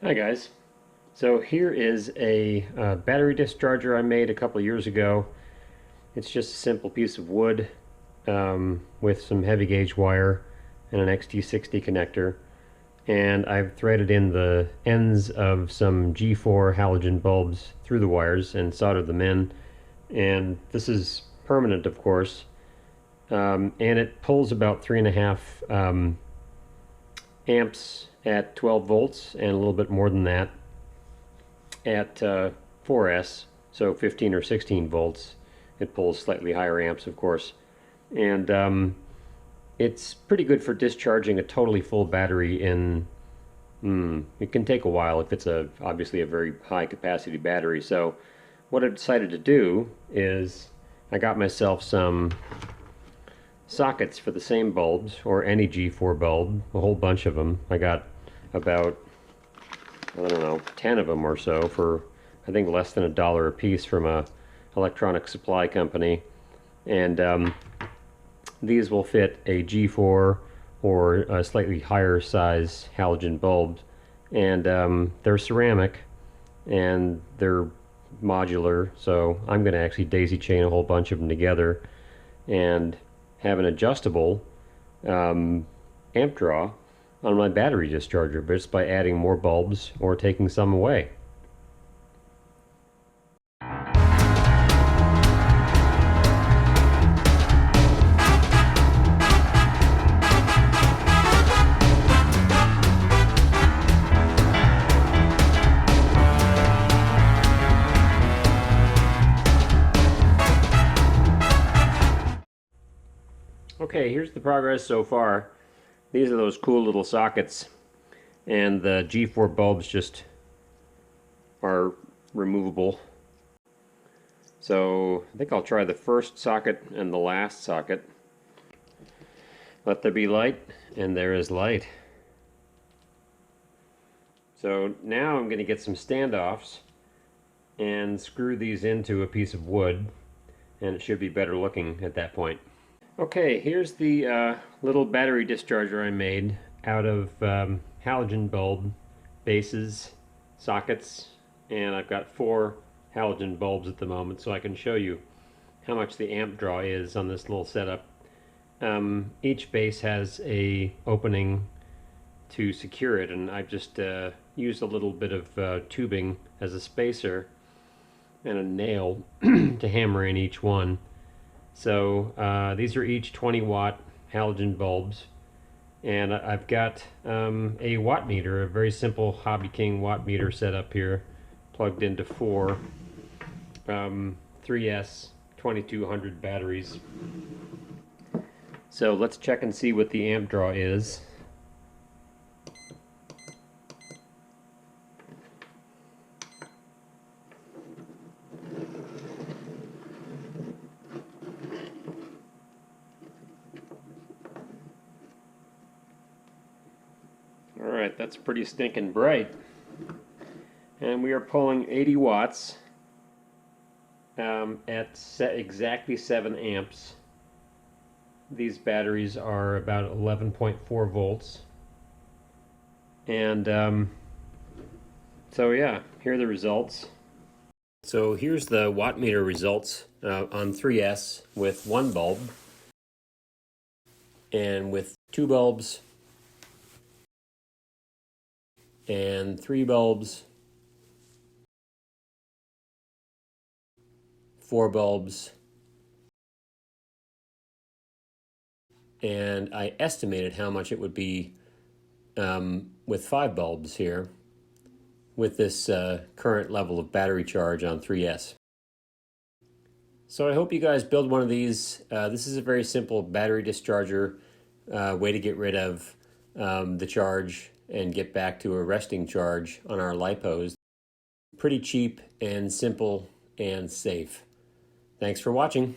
Hi guys. So here is a battery discharger I made a couple years ago. It's just a simple piece of wood with some heavy gauge wire and an XT60 connector. And I've threaded in the ends of some G4 halogen bulbs through the wires and soldered them in. And this is permanent, of course. And it pulls about 3.5 amps at 12 volts and a little bit more than that at 4S, so 15 or 16 volts. It pulls slightly higher amps, of course. And it's pretty good for discharging a totally full battery in, it can take a while if it's obviously a very high capacity battery. So what I decided to do is I got myself some sockets for the same bulbs, or any G4 bulb, a whole bunch of them. I got about, I don't know, 10 of them or so for, I think, less than $1 a piece from a electronic supply company. And these will fit a G4 or a slightly higher size halogen bulb. And they're ceramic and they're modular, so I'm going to actually daisy chain a whole bunch of them together and have an adjustable amp draw on my battery discharger just by adding more bulbs or taking some away. Okay, here's the progress so far. These are those cool little sockets, and the G4 bulbs just are removable. So I think I'll try the first socket and the last socket. Let there be light, and there is light. So now I'm going to get some standoffs and screw these into a piece of wood, and it should be better looking at that point. Okay, here's the little battery discharger I made out of halogen bulb bases, sockets, and I've got 4 halogen bulbs at the moment, so I can show you how much the amp draw is on this little setup. Each base has a opening to secure it, and I've just used a little bit of tubing as a spacer and a nail to hammer in each one. So these are each 20-watt halogen bulbs, and I've got a watt meter, a very simple Hobby King watt meter set up here, plugged into 4 3S 2200 batteries. So let's check and see what the amp draw is. Alright, that's pretty stinking bright. And we are pulling 80 watts at exactly 7 amps. These batteries are about 11.4 volts. And so yeah, here are the results. So here's the watt meter results on 3S with 1 bulb, and with 2 bulbs, and 3 bulbs, 4 bulbs, and I estimated how much it would be with 5 bulbs here with this current level of battery charge on 3S. So I hope you guys build one of these. This is a very simple battery discharger way to get rid of the charge and get back to a resting charge on our Lipos. Pretty cheap and simple and safe. Thanks for watching.